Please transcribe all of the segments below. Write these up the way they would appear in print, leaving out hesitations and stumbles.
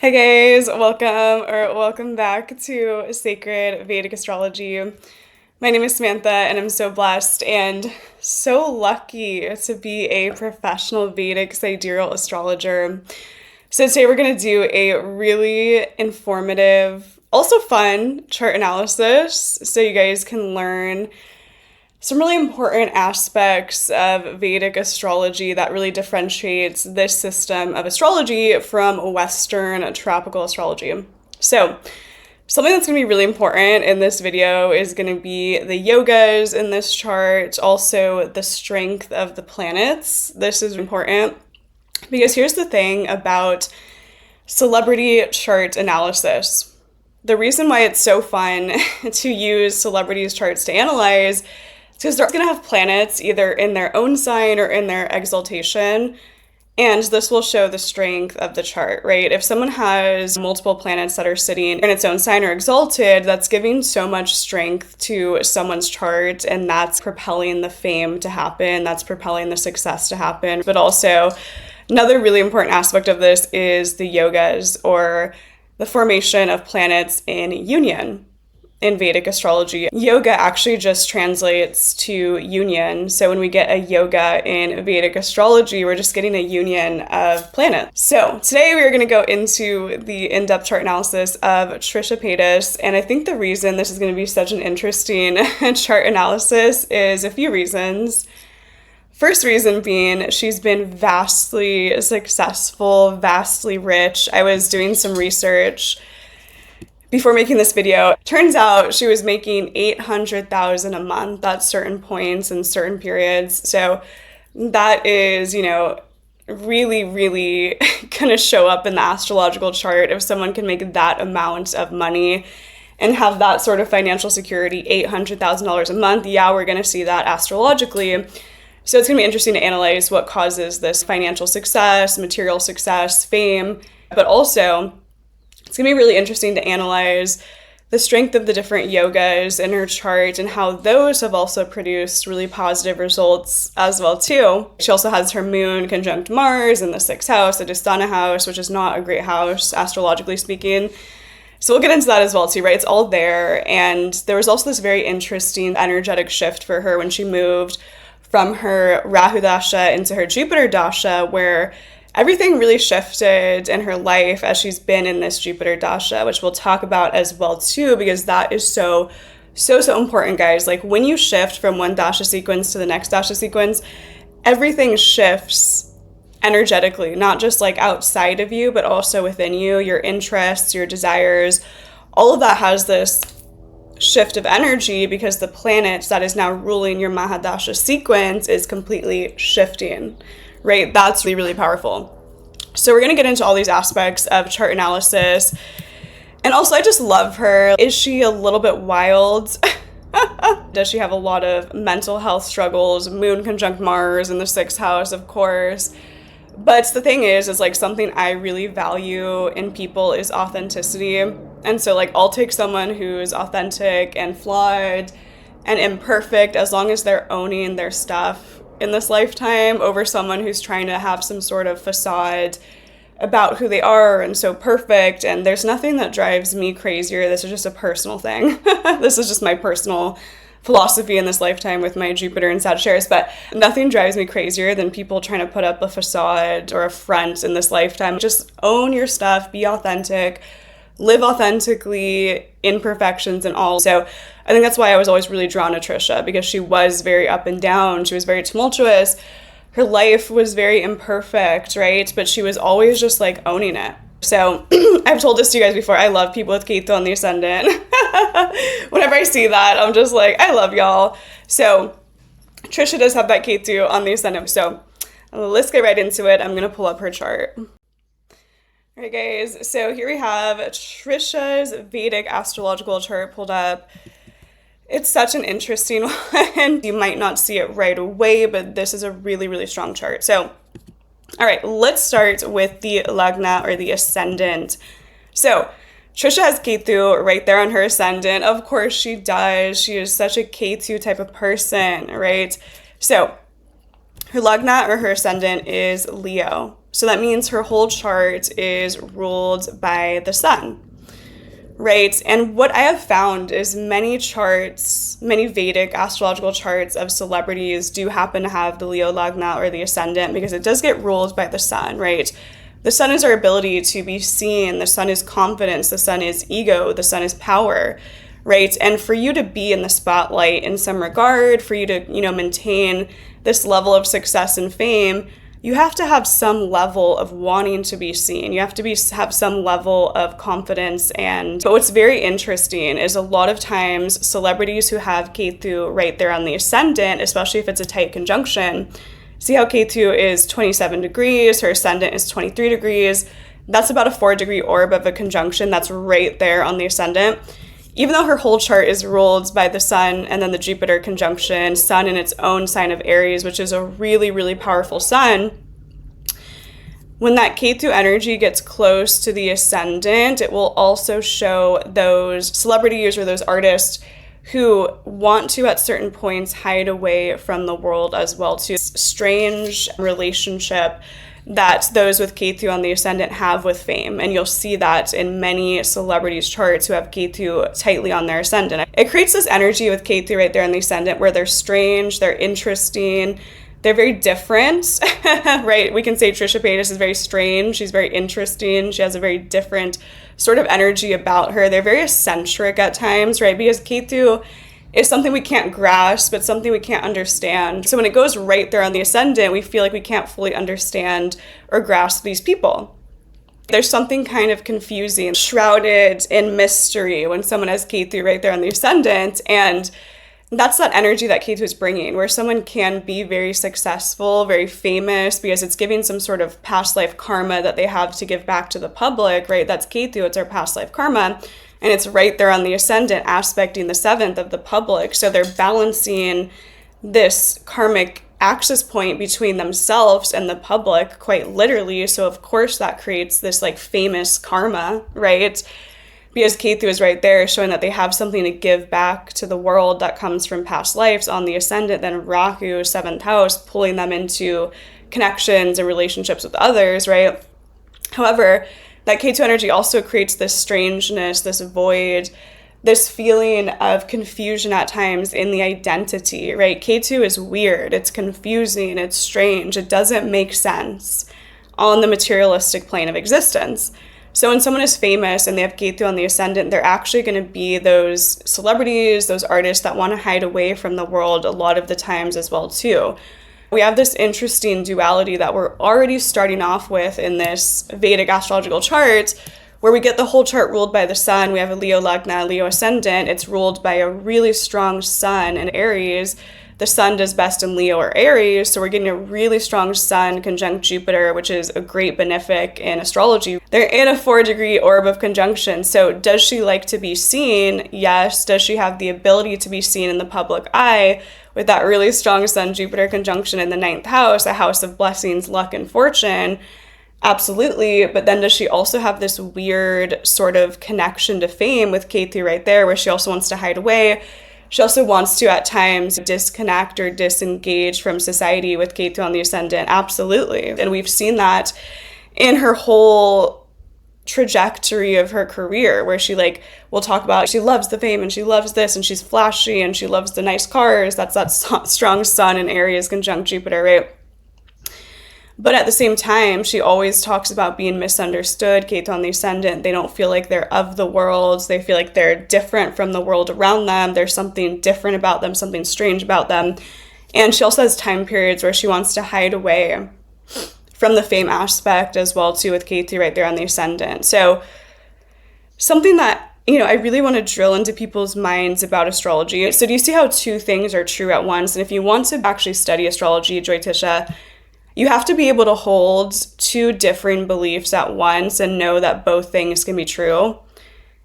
Hi guys, welcome back to Sacred Vedic Astrology. My name is Samantha and I'm so blessed and so lucky to be a professional Vedic sidereal astrologer. So today we're going to do a really informative, also fun chart analysis so you guys can learn some really important aspects of Vedic astrology that really differentiates this system of astrology from Western tropical astrology. So, something that's going to be really important in this video is going to be the yogas in this chart, also the strength of the planets. This is important because here's the thing about celebrity chart analysis. The reason why it's so fun to use celebrities' charts to analyze because they're going to have planets either in their own sign or in their exaltation, and this will show the strength of the chart, right? If someone has multiple planets that are sitting in its own sign or exalted, that's giving so much strength to someone's chart, and that's propelling the fame to happen, that's propelling the success to happen. But also, another really important aspect of this is the yogas, or the formation of planets in union. In Vedic astrology, yoga actually just translates to union. So when we get a yoga in Vedic astrology, we're just getting a union of planets. So today we are going to go into the in-depth chart analysis of Trisha Paytas. And I think the reason this is going to be such an interesting chart analysis is a few reasons. First reason being, she's been vastly successful, vastly rich. I was doing some research before making this video. Turns out she was making $800,000 a month at certain points and certain periods. So that is, really gonna show up in the astrological chart. If someone can make that amount of money and have that sort of financial security, $800,000 a month, yeah, we're gonna see that astrologically. So it's gonna be interesting to analyze what causes this financial success, material success, fame, but also it's going to be really interesting to analyze the strength of the different yogas in her chart and how those have also produced really positive results as well too. She also has her moon conjunct Mars in the 6th house, the Dhisthana house, which is not a great house, astrologically speaking. So we'll get into that as well too, right? It's all there. And there was also this very interesting energetic shift for her when she moved from her Rahu Dasha into her Jupiter Dasha, where everything really shifted in her life as she's been in this Jupiter Dasha, which we'll talk about as well too, because that is so important, guys. Like when you shift from one Dasha sequence to the next Dasha sequence, everything shifts energetically, not just like outside of you, but also within you, your interests, your desires, all of that has this shift of energy because the planet that is now ruling your Mahadasha sequence is completely shifting. Right? That's really, really powerful. So we're going to get into all these aspects of chart analysis. And also, I just love her. Is she a little bit wild? Does she have a lot of mental health struggles? Moon conjunct Mars in the 6th house, of course. But the thing is like something I really value in people is authenticity. And so like I'll take someone who's authentic and flawed and imperfect as long as they're owning their stuff in this lifetime over someone who's trying to have some sort of facade about who they are and so perfect. And there's nothing that drives me crazier. This is just a personal thing. This is just my personal philosophy in this lifetime with my Jupiter and Sagittarius, but nothing drives me crazier than people trying to put up a facade or a front in this lifetime. Just own your stuff, be authentic, live authentically, imperfections and all. So I think that's why I was always really drawn to Trisha, because she was very up and down. She was very tumultuous. Her life was very imperfect, right? But she was always just like owning it. So I've told this to you guys before. I love people with Ketu on the ascendant. Whenever I see that, I'm just like, I love y'all. So Trisha does have that Ketu on the ascendant. So let's get right into it. I'm going to pull up her chart. All right, guys, so here we have Trisha's Vedic astrological chart pulled up. It's such an interesting one. You might not see it right away, but this is a really, really strong chart. So, all right, let's start with the Lagna or the ascendant. So, Trisha has Ketu right there on her ascendant. Of course she does. She is such a Ketu type of person, right? So, her Lagna or her ascendant is Leo. So that means her whole chart is ruled by the sun, right? And what I have found is many charts, many Vedic astrological charts of celebrities do happen to have the Leo Lagna or the ascendant, because it does get ruled by the sun, right? The sun is our ability to be seen. The sun is confidence. The sun is ego. The sun is power, right? And for you to be in the spotlight in some regard, for you to, maintain this level of success and fame, you have to have some level of wanting to be seen. You have to have some level of confidence. But what's very interesting is a lot of times celebrities who have Ketu right there on the ascendant, especially if it's a tight conjunction, see how Ketu is 27 degrees, her ascendant is 23 degrees. That's about a 4-degree orb of a conjunction that's right there on the ascendant. Even though her whole chart is ruled by the sun and then the Jupiter conjunction, sun in its own sign of Aries, which is a really, really powerful sun, when that Ketu energy gets close to the ascendant, it will also show those celebrities or those artists who want to, at certain points, hide away from the world as well, too. Strange relationship that those with Ketu on the ascendant have with fame. And you'll see that in many celebrities' charts who have Ketu tightly on their ascendant. It creates this energy with Ketu right there on the ascendant where they're strange, they're interesting, they're very different, right? We can say Trisha Paytas is very strange. She's very interesting. She has a very different sort of energy about her. They're very eccentric at times, right? Because Ketu is something we can't grasp, but something we can't understand. So when it goes right there on the ascendant, we feel like we can't fully understand or grasp these people. There's something kind of confusing, shrouded in mystery when someone has Ketu right there on the ascendant. And that's that energy that Ketu is bringing, where someone can be very successful, very famous, because it's giving some sort of past life karma that they have to give back to the public, right? That's Ketu, it's our past life karma. And it's right there on the ascendant, aspecting the 7th of the public. So they're balancing this karmic axis point between themselves and the public, quite literally. So of course that creates this like famous karma, right? Because Ketu is right there showing that they have something to give back to the world that comes from past lives on the ascendant. Then Rahu, 7th house, pulling them into connections and relationships with others, right? However, that Ketu energy also creates this strangeness, this void, this feeling of confusion at times in the identity, right? Ketu is weird, it's confusing, it's strange, it doesn't make sense on the materialistic plane of existence. So when someone is famous and they have Ketu on the ascendant, they're actually going to be those celebrities, those artists that want to hide away from the world a lot of the times as well too. We have this interesting duality that we're already starting off with in this Vedic astrological chart, where we get the whole chart ruled by the sun. We have a Leo Lagna, Leo ascendant. It's ruled by a really strong sun in Aries. The sun does best in Leo or Aries, so we're getting a really strong sun conjunct Jupiter, which is a great benefic in astrology. They're in a 4-degree orb of conjunction. So does she like to be seen? Yes. Does she have the ability to be seen in the public eye with that really strong sun-Jupiter conjunction in the 9th house, a house of blessings, luck, and fortune? Absolutely. But then does she also have this weird sort of connection to fame with Ketu right there, where she also wants to hide away? She also wants to, at times, disconnect or disengage from society with Ketu on the ascendant. Absolutely. And we've seen that in her whole trajectory of her career, where she we'll talk about she loves the fame and she loves this and she's flashy and she loves the nice cars. That's that strong sun in Aries conjunct Jupiter, right? But at the same time, she always talks about being misunderstood. Ketu on the ascendant, they don't feel like they're of the world. They feel like they're different from the world around them. There's something different about them, something strange about them. And she also has time periods where she wants to hide away from the fame aspect as well too, with Ketu right there on the ascendant. So something that, I really want to drill into people's minds about astrology. So do you see how two things are true at once? And if you want to actually study astrology, Joy Tisha, you have to be able to hold two differing beliefs at once and know that both things can be true.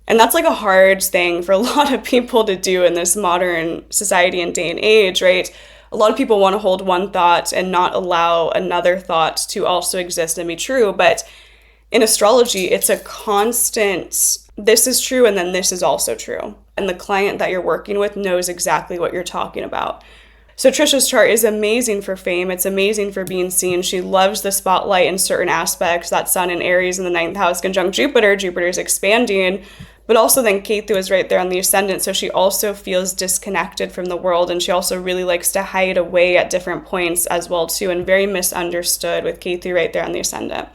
And that's a hard thing for a lot of people to do in this modern society and day and age, right? A lot of people want to hold one thought and not allow another thought to also exist and be true. But in astrology, it's a constant, this is true and then this is also true. And the client that you're working with knows exactly what you're talking about. So Trisha's chart is amazing for fame. It's amazing for being seen. She loves the spotlight in certain aspects. That Sun in Aries in the 9th house conjunct Jupiter. Jupiter's expanding. But also then Ketu is right there on the ascendant. So she also feels disconnected from the world. And she also really likes to hide away at different points as well too. And very misunderstood with Ketu right there on the ascendant.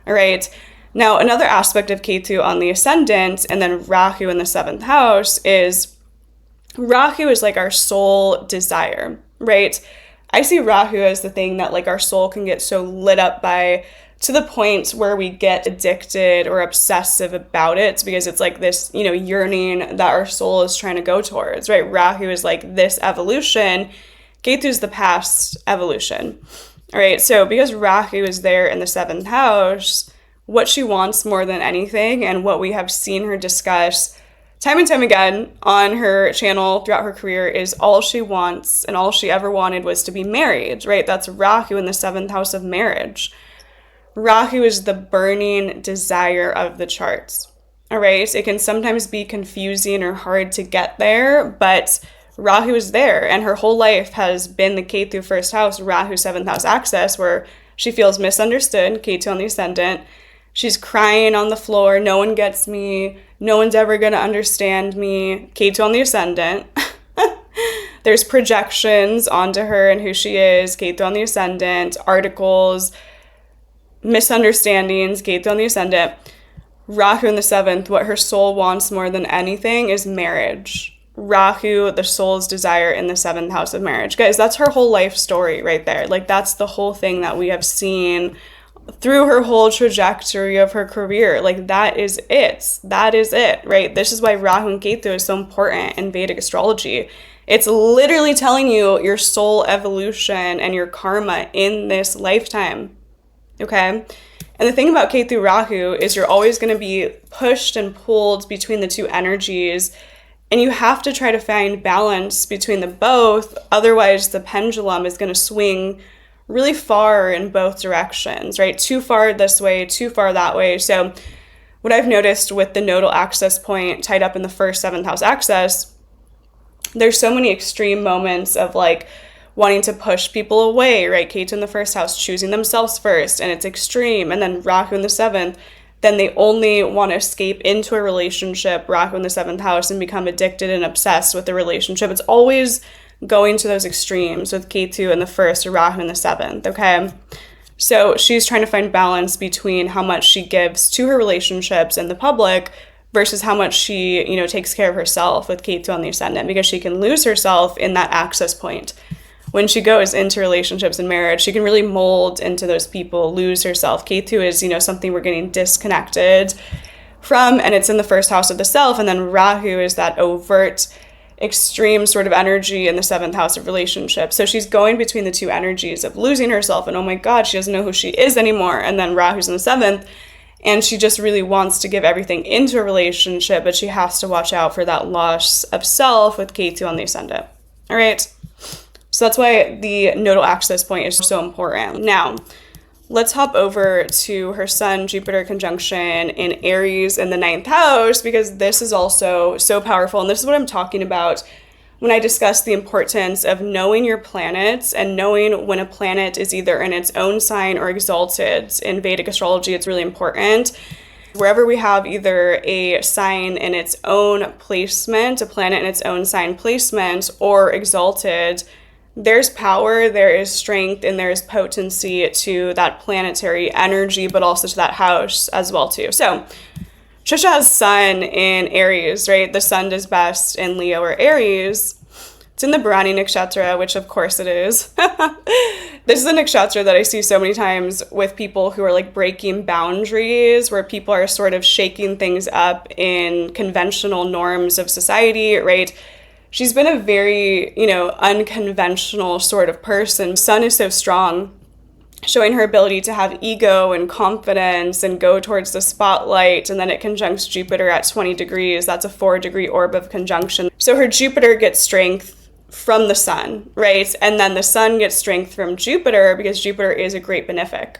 All right. Now, another aspect of Ketu on the ascendant and then Rahu in the 7th house is Rahu is like our soul desire, right? I see Rahu as the thing that like our soul can get so lit up by to the point where we get addicted or obsessive about it because it's like this, yearning that our soul is trying to go towards, right? Rahu is like this evolution. Ketu is the past evolution. All right. So because Rahu is there in the 7th house, what she wants more than anything and what we have seen her discuss time and time again on her channel throughout her career is all she wants and all she ever wanted was to be married, right? That's Rahu in the 7th house of marriage. Rahu is the burning desire of the charts, all right? It can sometimes be confusing or hard to get there, but Rahu is there, and her whole life has been the Ketu 1st house, Rahu 7th house axis, where she feels misunderstood, Ketu on the ascendant. She's crying on the floor, no one gets me, no one's ever going to understand me, Ketu on the ascendant. There's projections onto her and who she is, Ketu on the ascendant, articles, misunderstandings, Ketu on the ascendant. Rahu in the 7th, what her soul wants more than anything is marriage. Rahu, the soul's desire in the 7th house of marriage. Guys, that's her whole life story right there. Like, that's the whole thing that we have seen through her whole trajectory of her career. Like, that is it. That is it, right? This is why Rahu and Ketu is so important in Vedic astrology. It's literally telling you your soul evolution and your karma in this lifetime, okay? And the thing about Ketu Rahu is you're always going to be pushed and pulled between the two energies, and you have to try to find balance between the both. Otherwise, the pendulum is going to swing really far in both directions, right? Too far this way, too far that way. So what I've noticed with the nodal access point tied up in the 1st 7th house axis, there's so many extreme moments of like wanting to push people away, right? Ketu in the 1st house, choosing themselves first, and it's extreme. And then Rahu in the 7th, then they only want to escape into a relationship, Rahu in the 7th house, and become addicted and obsessed with the relationship. It's always going to those extremes with Ketu in the 1st or Rahu in the 7th, okay? So she's trying to find balance between how much she gives to her relationships and the public versus how much she, takes care of herself with Ketu on the ascendant, because she can lose herself in that access point. When she goes into relationships and marriage, she can really mold into those people, lose herself. Ketu is, something we're getting disconnected from, and it's in the 1st house of the self. And then Rahu is that overt, extreme sort of energy in the 7th house of relationships. So she's going between the two energies of losing herself and, oh my God, she doesn't know who she is anymore. And then Rahu's in the 7th, and she just really wants to give everything into a relationship, but she has to watch out for that loss of self with Ketu on the ascendant. All right. So that's why the nodal axis point is so important. Now, let's hop over to her Sun Jupiter conjunction in Aries in the 9th house, because this is also so powerful. And this is what I'm talking about when I discuss the importance of knowing your planets and knowing when a planet is either in its own sign or exalted. In Vedic astrology, it's really important. Wherever we have either a sign in its own placement, a planet in its own sign placement, or exalted, there's power, there is strength, and there is potency to that planetary energy, but also to that house as well too. So Trisha has Sun in Aries, right? The Sun does best in Leo or Aries. It's in the Bharani Nakshatra, which of course it is. This is a nakshatra that I see so many times with people who are like breaking boundaries, where people are sort of shaking things up in conventional norms of society, right? She's been a very, unconventional sort of person. Sun is so strong, showing her ability to have ego and confidence and go towards the spotlight. And then it conjuncts Jupiter at 20 degrees. That's a 4-degree orb of conjunction. So her Jupiter gets strength from the Sun, right? And then the Sun gets strength from Jupiter because Jupiter is a great benefic.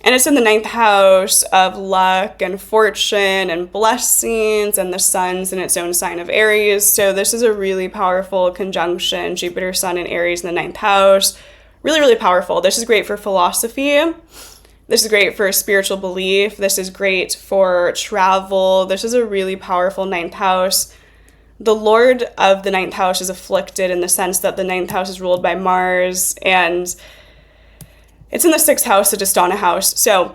And it's in the 9th house of luck and fortune and blessings, and the sun's in its own sign of Aries. So this is a really powerful conjunction, Jupiter, Sun, and Aries in the 9th house. Really, really powerful. This is great for philosophy. This is great for spiritual belief. This is great for travel. This is a really powerful 9th house. The Lord of the 9th house is afflicted in the sense that the 9th house is ruled by Mars, and it's in the 6th house, the Dastana house. So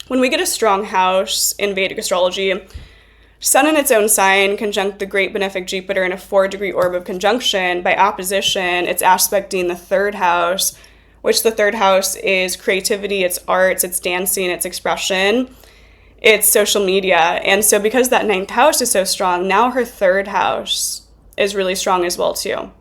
when we get a strong house in Vedic astrology, Sun in its own sign conjunct the great benefic Jupiter in a 4-degree orb of conjunction. By opposition, it's aspecting the 3rd house, which the 3rd house is creativity, it's arts, it's dancing, it's expression, it's social media. And so because that 9th house is so strong, now her 3rd house is really strong as well too.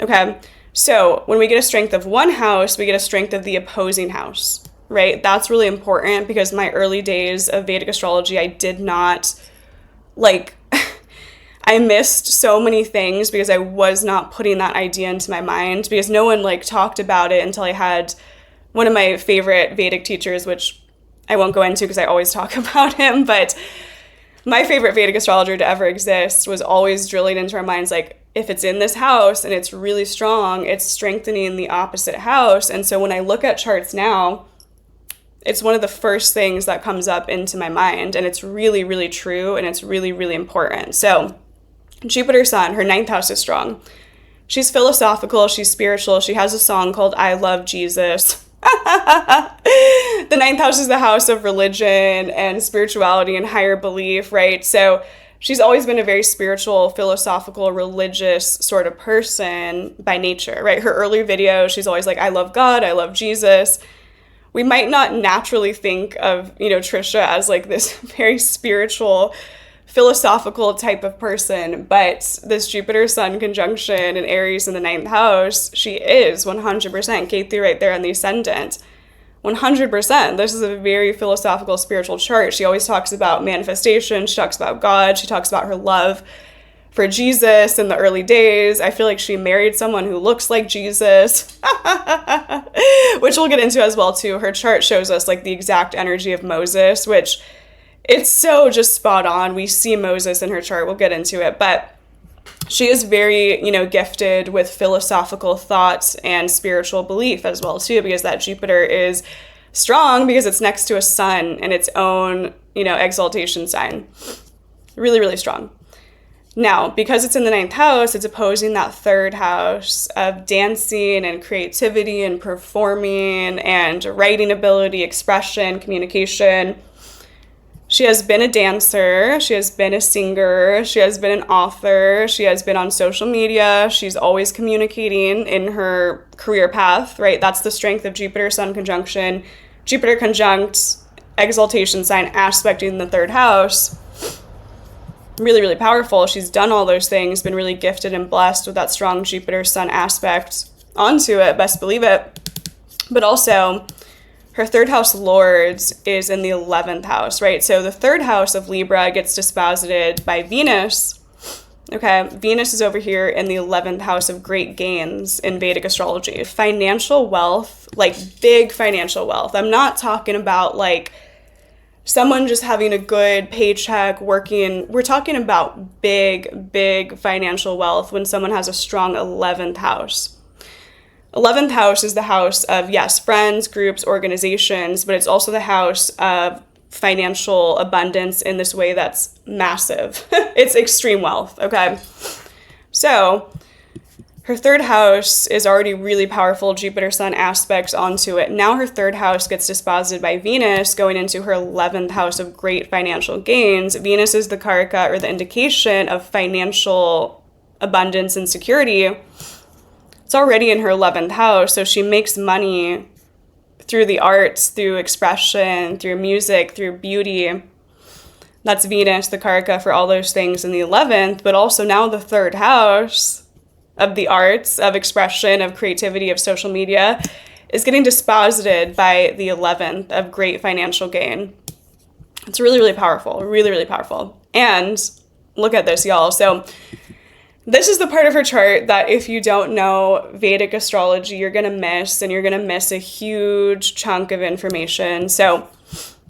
Okay, so when we get a strength of one house, we get a strength of the opposing house, right? That's really important because my early days of Vedic astrology, I did not, I missed so many things because I was not putting that idea into my mind, because no one talked about it until I had one of my favorite Vedic teachers, which I won't go into because I always talk about him, but my favorite Vedic astrologer to ever exist was always drilling into our minds, if it's in this house and it's really strong, it's strengthening the opposite house. And so when I look at charts now, it's one of the first things that comes up into my mind, and it's really, really true, and it's really, really important. So Jupiter Sun, her 9th house is strong. She's philosophical, she's spiritual, she has a song called I Love Jesus. The 9th house is the house of religion and spirituality and higher belief, right? So she's always been a very spiritual, philosophical, religious sort of person by nature, right? Her earlier videos, she's always I love God, I love Jesus. We might not naturally think of, Trisha as this very spiritual, philosophical type of person, but this Jupiter-Sun conjunction in Aries in the 9th house, she is 100%. Ketu right there on the ascendant. 100%. This is a very philosophical, spiritual chart. She always talks about manifestation. She talks about God. She talks about her love for Jesus in the early days. I feel like she married someone who looks like Jesus, which we'll get into as well too. Her chart shows us the exact energy of Moses, which it's so just spot on. We see Moses in her chart. We'll get into it, but she is very, gifted with philosophical thoughts and spiritual belief as well too, because that Jupiter is strong because it's next to a sun in its own, exaltation sign. Really, really strong. Now, because it's in the 9th house, it's opposing that 3rd house of dancing and creativity and performing and writing ability, expression, communication. She has been a dancer, she has been a singer, she has been an author, she has been on social media, she's always communicating in her career path, right? That's the strength of Jupiter-Sun conjunction. Jupiter conjunct exaltation sign aspecting the 3rd house. Really, really powerful. She's done all those things, been really gifted and blessed with that strong Jupiter-Sun aspect onto it, best believe it. But also, her 3rd house lords is in the 11th house, right? So the 3rd house of Libra gets disposited by Venus. Okay, Venus is over here in the 11th house of great gains in Vedic astrology. Financial wealth, big financial wealth. I'm not talking about someone just having a good paycheck, working. We're talking about big, big financial wealth when someone has a strong 11th house. 11th house is the house of, yes, friends, groups, organizations, but it's also the house of financial abundance in this way that's massive. It's extreme wealth, okay? So her 3rd house is already really powerful, Jupiter-Sun aspects onto it. Now her 3rd house gets disposited by Venus going into her 11th house of great financial gains. Venus is the karaka, or the indication of financial abundance and security. It's already in her 11th house, so she makes money through the arts, through expression, through music, through beauty. That's Venus, the karaka for all those things in the 11th, but also now the 3rd house of the arts, of expression, of creativity, of social media is getting disposited by the 11th of great financial gain. It's really, really powerful, really, really powerful. And look at this, y'all. So This is the part of her chart that if you don't know Vedic astrology, you're going to miss, and you're going to miss a huge chunk of information. So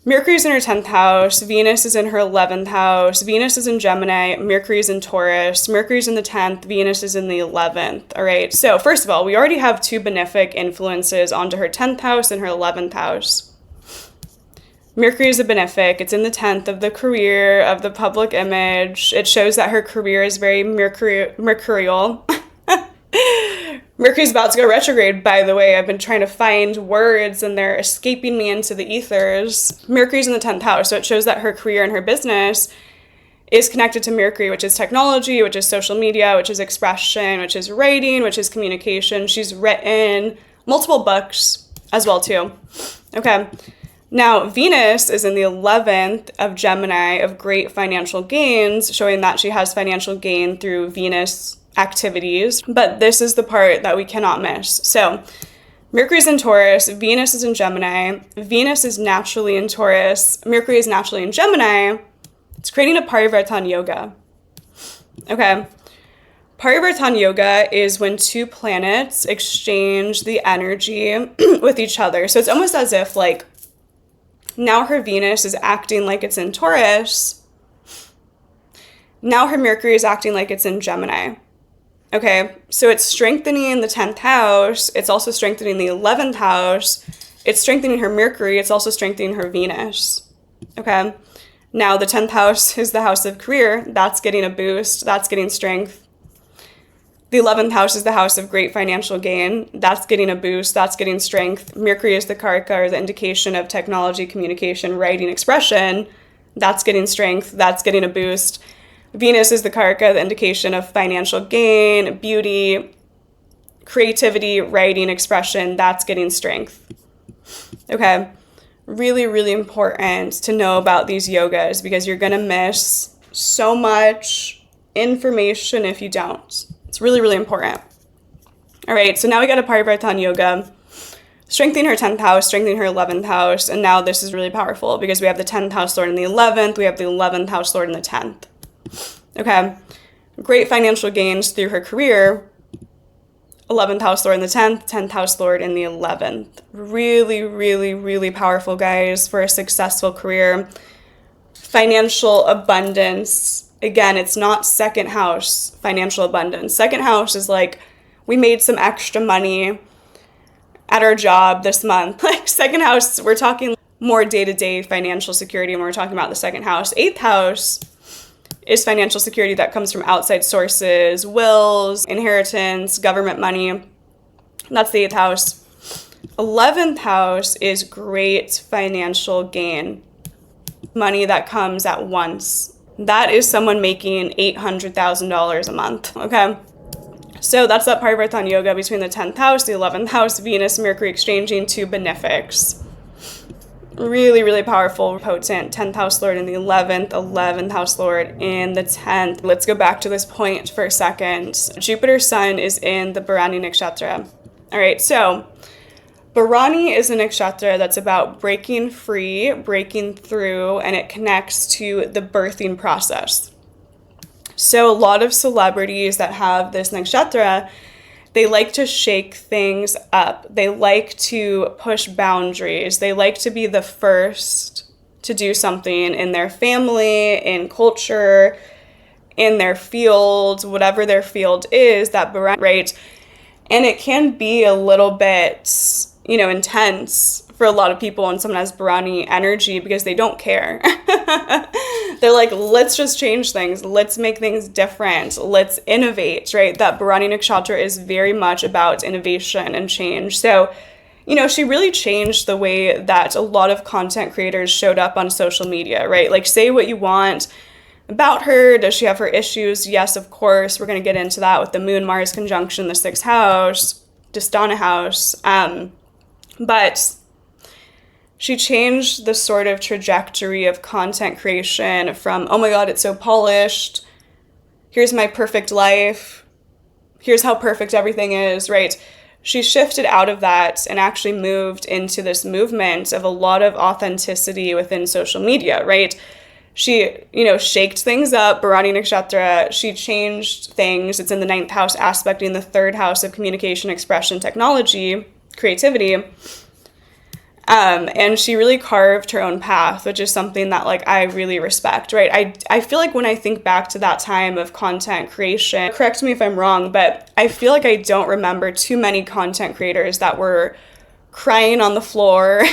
Mercury's in her 10th house, Venus is in her 11th house, Venus is in Gemini, Mercury's in Taurus, Mercury's in the 10th, Venus is in the 11th. All right, so first of all, we already have 2 benefic influences onto her 10th house and her 11th house. Mercury is a benefic. It's in the 10th of the career, of the public image. It shows that her career is very mercurial. Mercury's about to go retrograde, by the way. I've been trying to find words and they're escaping me into the ethers. Mercury's in the 10th house, so it shows that her career and her business is connected to Mercury, which is technology, which is social media, which is expression, which is writing, which is communication. She's written multiple books as well, too. Okay. Now, Venus is in the 11th of Gemini of great financial gains, showing that she has financial gain through Venus activities. But this is the part that we cannot miss. So, Mercury's in Taurus, Venus is in Gemini, Venus is naturally in Taurus, Mercury is naturally in Gemini. It's creating a Parivartan yoga. Okay. Parivartan yoga is when 2 planets exchange the energy with each other. So it's almost as if, like, now her Venus is acting like it's in Taurus. Now her Mercury is acting like it's in Gemini. Okay, so it's strengthening the 10th house. It's also strengthening the 11th house. It's strengthening her Mercury. It's also strengthening her Venus. Okay, now the 10th house is the house of career. That's getting a boost. That's getting strength. The 11th house is the house of great financial gain. That's getting a boost. That's getting strength. Mercury is the karaka, or the indication of technology, communication, writing, expression. That's getting strength. That's getting a boost. Venus is the karaka, the indication of financial gain, beauty, creativity, writing, expression. That's getting strength. Okay. Really, really important to know about these yogas because you're going to miss so much information if you don't. It's really, really important. All right, so now we got a Parivartan yoga, strengthening her 10th house, strengthening her 11th house, and now this is really powerful because we have the 10th house lord in the 11th, we have the 11th house lord in the 10th. Okay, great financial gains through her career, 11th house lord in the 10th house lord in the 11th. Really, really, really powerful, guys, for a successful career. Financial abundance. Again, it's not second house financial abundance. Second house is like, we made some extra money at our job this month. Like second house, we're talking more day-to-day financial security when we're talking about the second house. 8th house is financial security that comes from outside sources, wills, inheritance, government money. That's the 8th house. 11th house is great financial gain. Money that comes at once. That is someone making $800,000 a month, okay? So that's that Parivartan yoga between the 10th house, the 11th house, Venus, Mercury exchanging 2 benefics. Really, really powerful, potent 10th house lord in the 11th house lord in the 10th. Let's go back to this point for a second. Jupiter's sun is in the Bharani nakshatra. All right, so Bharani is a nakshatra that's about breaking free, breaking through, and it connects to the birthing process. So a lot of celebrities that have this nakshatra, they like to shake things up. They like to push boundaries. They like to be the first to do something in their family, in culture, in their field, whatever their field is, that Bharani, right? And it can be a little bit, intense for a lot of people when someone has Bharani energy because they don't care. They're like, let's just change things. Let's make things different. Let's innovate, right? That Bharani nakshatra is very much about innovation and change. So, she really changed the way that a lot of content creators showed up on social media, right? Like, say what you want about her. Does she have her issues? Yes, of course. We're going to get into that with the Moon-Mars conjunction, the 6th house, Distana house. But she changed the sort of trajectory of content creation from, oh my God, it's so polished. Here's my perfect life. Here's how perfect everything is, right? She shifted out of that and actually moved into this movement of a lot of authenticity within social media, right? She, shaked things up, Bharani Nakshatra. She changed things. It's in the 9th house, aspecting the 3rd house of communication, expression, technology, creativity. And she really carved her own path, which is something that I really respect, right? I feel like when I think back to that time of content creation, correct me if I'm wrong, but I feel like I don't remember too many content creators that were crying on the floor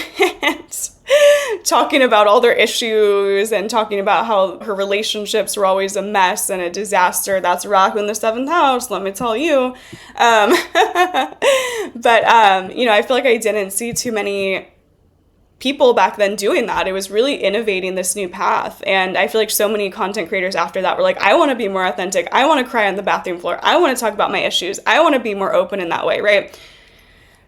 and talking about all their issues and talking about how her relationships were always a mess and a disaster. That's Rahu in the 7th house, let me tell you. But I feel like I didn't see too many people back then doing that. It was really innovating this new path. And I feel like so many content creators after that were like, I want to be more authentic. I want to cry on the bathroom floor. I want to talk about my issues. I want to be more open in that way, right?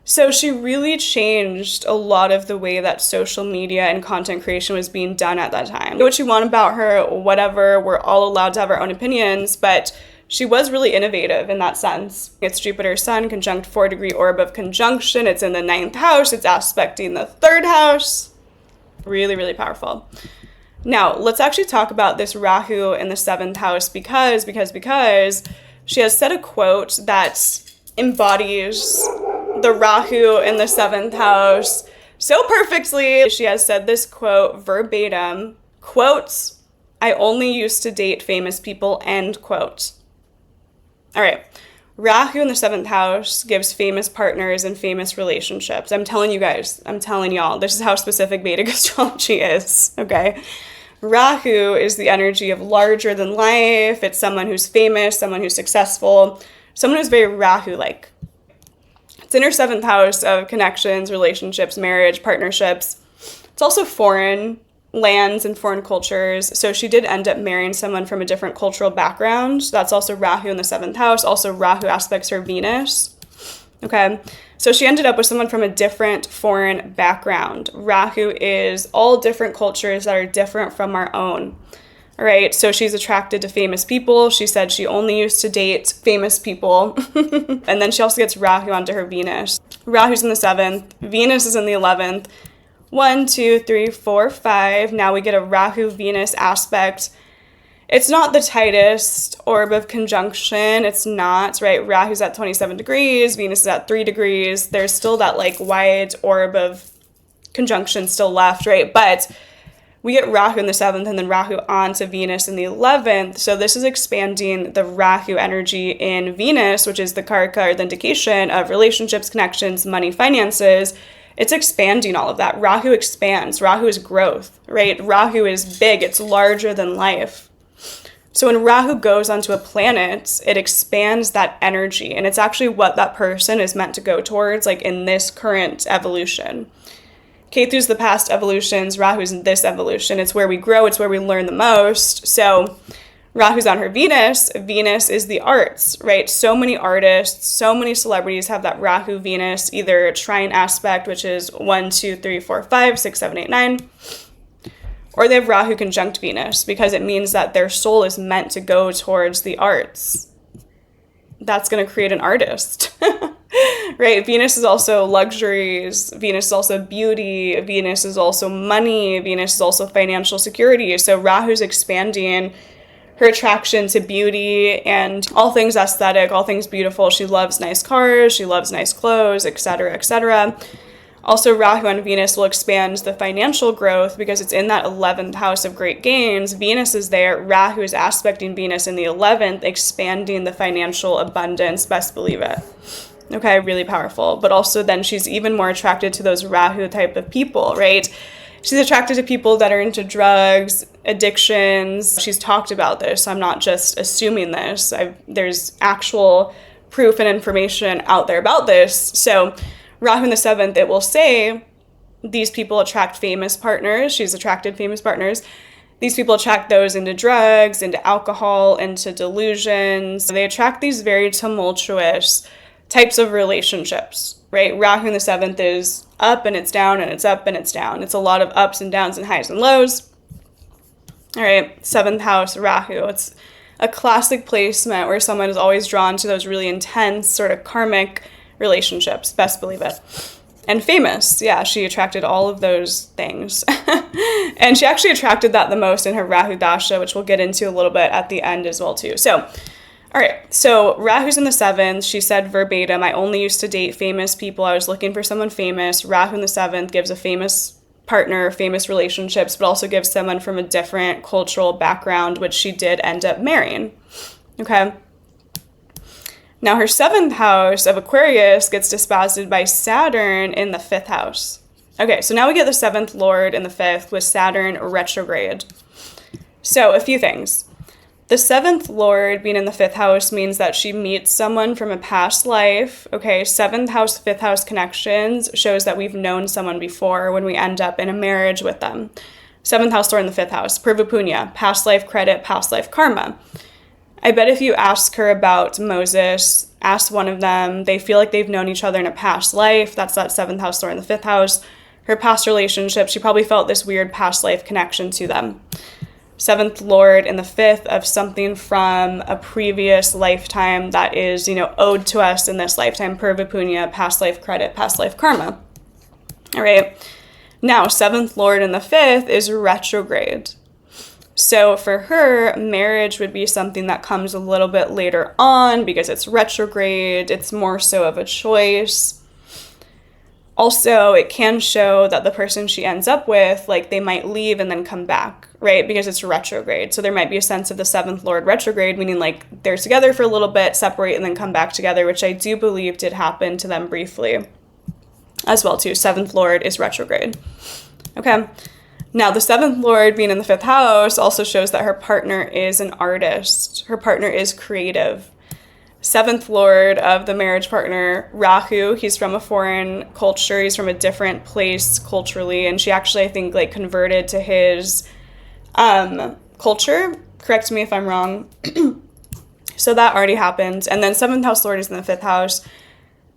So she really changed a lot of the way that social media and content creation was being done at that time. What you want about her, whatever, we're all allowed to have our own opinions, but she was really innovative in that sense. It's Jupiter Sun conjunct 4-degree orb of conjunction. It's in the 9th house. It's aspecting the 3rd house. Really, really powerful. Now, let's actually talk about this Rahu in the 7th house because she has said a quote that embodies the Rahu in the 7th house so perfectly. She has said this quote verbatim, quotes, "I only used to date famous people," end quote. All right. Rahu in the 7th house gives famous partners and famous relationships. I'm telling you guys, I'm telling y'all, this is how specific Vedic astrology is, okay? Rahu is the energy of larger than life. It's someone who's famous, someone who's successful, someone who's very Rahu-like. It's in her 7th house of connections, relationships, marriage, partnerships. It's also foreign lands and foreign cultures. So she did end up marrying someone from a different cultural background. That's also Rahu in the 7th house. Also Rahu aspects her Venus. Okay. So she ended up with someone from a different foreign background. Rahu is all different cultures that are different from our own. All right. So she's attracted to famous people. She said she only used to date famous people. And then she also gets Rahu onto her Venus. Rahu's in the 7th. Venus is in the 11th. 1, 2, 3, 4, 5. Now we get a Rahu-Venus aspect. It's not the tightest orb of conjunction. It's not, right? Rahu's at 27 degrees. Venus is at 3 degrees. There's still that wide orb of conjunction still left, right? But we get Rahu in the 7th and then Rahu onto Venus in the 11th. So this is expanding the Rahu energy in Venus, which is the karaka or the indication of relationships, connections, money, finances. It's expanding all of that. Rahu expands. Rahu is growth, right? Rahu is big. It's larger than life. So when Rahu goes onto a planet, it expands that energy. And it's actually what that person is meant to go towards, in this current evolution. Ketu's the past evolutions. Rahu's in this evolution. It's where we grow. It's where we learn the most. So Rahu's on her Venus. Venus is the arts, right? So many artists, so many celebrities have that Rahu Venus, either trine aspect, which is 1, 2, 3, 4, 5, 6, 7, 8, 9, or they have Rahu conjunct Venus because it means that their soul is meant to go towards the arts. That's going to create an artist, right? Venus is also luxuries. Venus is also beauty. Venus is also money. Venus is also financial security. So Rahu's expanding her attraction to beauty and all things aesthetic, all things beautiful. She loves nice cars, she loves nice clothes, etc., etc. Also, Rahu on Venus will expand the financial growth because it's in that 11th house of great gains. Venus is there. Rahu is aspecting Venus in the 11th, expanding the financial abundance. Best believe it. Okay, really powerful. But also then she's even more attracted to those Rahu type of people, right? She's attracted to people that are into drugs, addictions. She's talked about this. I'm not just assuming this. There's actual proof and information out there about this. So Rahu in the 7th, it will say these people attract famous partners. She's attracted famous partners. These people attract those into drugs, into alcohol, into delusions. They attract these very tumultuous types of relationships, right? Rahu in the 7th is up and it's down and it's up and it's down. It's a lot of ups and downs and highs and lows. All right, 7th house, Rahu. It's a classic placement where someone is always drawn to those really intense sort of karmic relationships. Best believe it. And famous. Yeah, she attracted all of those things. And she actually attracted that the most in her Rahu Dasha, which we'll get into a little bit at the end as well too. So, all right, so Rahu's in the 7th. She said verbatim, I only used to date famous people. I was looking for someone famous. Rahu in the 7th gives a famous partner, famous relationships, but also gives someone from a different cultural background, which she did end up marrying. Okay. Now, her 7th house of Aquarius gets disposited by Saturn in the 5th house. Okay, so now we get the 7th Lord in the 5th with Saturn retrograde. So, a few things. The 7th Lord being in the 5th house means that she meets someone from a past life. Okay, 7th house, 5th house connections shows that we've known someone before when we end up in a marriage with them. 7th house Lord in the 5th house, Purva past life credit, past life karma. I bet if you ask her about Moses, ask one of them, they feel like they've known each other in a past life. That's that 7th house Lord in the 5th house. Her past relationship, she probably felt this weird past life connection to them. 7th Lord in the 5th of something from a previous lifetime that is, owed to us in this lifetime. Purva past life credit, past life karma. All right. Now, 7th Lord in the 5th is retrograde. So for her, marriage would be something that comes a little bit later on because it's retrograde. It's more so of a choice. Also, it can show that the person she ends up with, like they might leave and then come back, right? Because it's retrograde. So there might be a sense of the 7th Lord retrograde, meaning like they're together for a little bit, separate, and then come back together, which I do believe did happen to them briefly as well too. 7th Lord is retrograde. Okay. Now, the 7th Lord being in the 5th house also shows that her partner is an artist. Her partner is creative. 7th Lord of the marriage partner, Rahu, he's from a foreign culture. He's from a different place culturally. And she actually, I think, like converted to his culture. Correct me if I'm wrong. So that already happened. And then 7th house Lord is in the 5th house,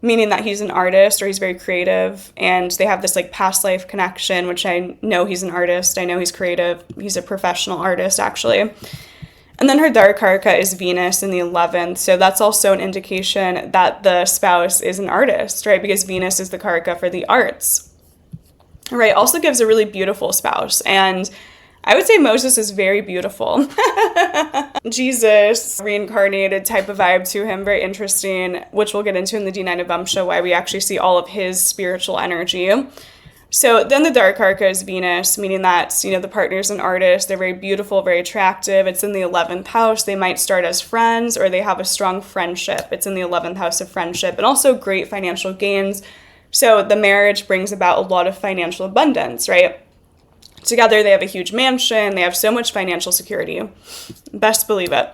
meaning that he's an artist or he's very creative, and they have this like past life connection, which I know he's an artist. I know he's creative. He's a professional artist, actually. And then her dark karaka is Venus in the 11th. So that's also an indication that the spouse is an artist, right? Because Venus is the karaka for the arts, right? Also gives a really beautiful spouse. And I would say Moses is very beautiful. Jesus, reincarnated type of vibe to him, very interesting, which we'll get into in the D9 of Vamsha, why we actually see all of his spiritual energy. So then the dark karaka is Venus, meaning that, the partner's an artist, they're very beautiful, very attractive. It's in the 11th house. They might start as friends or they have a strong friendship. It's in the 11th house of friendship, and also great financial gains. So the marriage brings about a lot of financial abundance, right? Together, they have a huge mansion. They have so much financial security. Best believe it.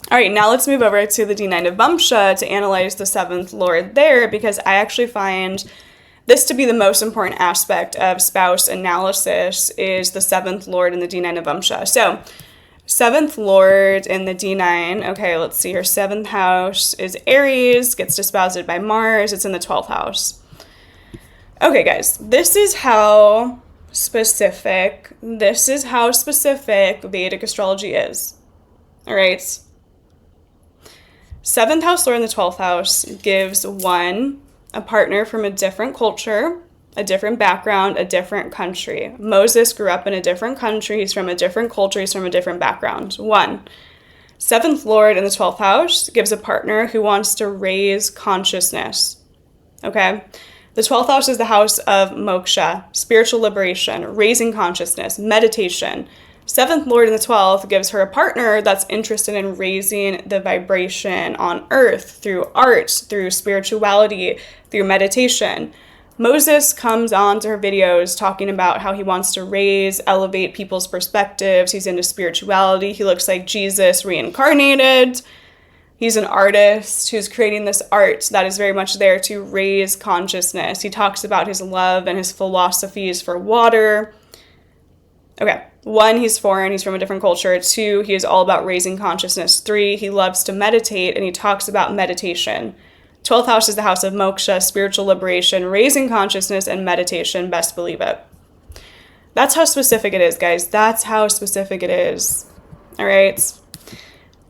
All right, now let's move over to the D9 of Vamsha to analyze the 7th Lord there, because I actually find this to be the most important aspect of spouse analysis is the 7th Lord in the D9 of Vamsha. So 7th Lord in the D9, okay, let's see. Her 7th house is Aries, gets disposited by Mars. It's in the 12th house. Okay, guys, this is how specific Vedic astrology is. All right. 7th house Lord in the 12th house gives one, a partner from a different culture, a different background, a different country. Moses grew up in a different country. He's from a different culture. He's from a different background. 1. 7th Lord in the 12th house gives a partner who wants to raise consciousness. Okay? The 12th house is the house of moksha, spiritual liberation, raising consciousness, meditation. 7th Lord in the 12th gives her a partner that's interested in raising the vibration on earth through art, through spirituality, through meditation. Moses comes on to her videos talking about how he wants to elevate people's perspectives. He's into spirituality. He looks like Jesus reincarnated. He's an artist who's creating this art that is very much there to raise consciousness. He talks about his love and his philosophies for water. Okay, 1, he's foreign, he's from a different culture. 2, he is all about raising consciousness. 3, he loves to meditate, and he talks about meditation. 12th house is the house of moksha, spiritual liberation, raising consciousness, and meditation. Best believe it. That's how specific it is, guys. That's how specific it is. All right.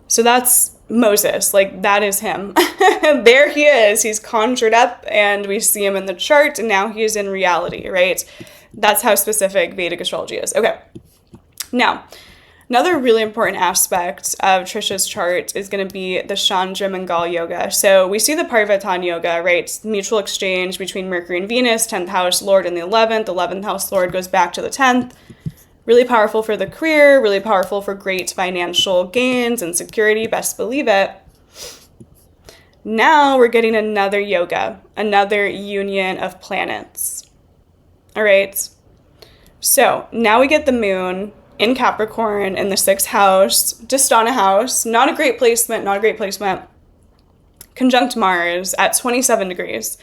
So that's Moses, like that is him. There he is. He's conjured up and we see him in the chart and now he is in reality, right? That's how specific Vedic astrology is. Okay. Now, another really important aspect of Trisha's chart is going to be the Chandra Mangal Yoga. So we see the Parvatan Yoga, right? Mutual exchange between Mercury and Venus, 10th house Lord in the 11th house Lord goes back to the 10th. Really powerful for the career, really powerful for great financial gains and security, best believe it. Now we're getting another yoga, another union of planets. All right. So now we get the moon in Capricorn in the 6th house, Dastana house, not a great placement, conjunct Mars at 27 degrees.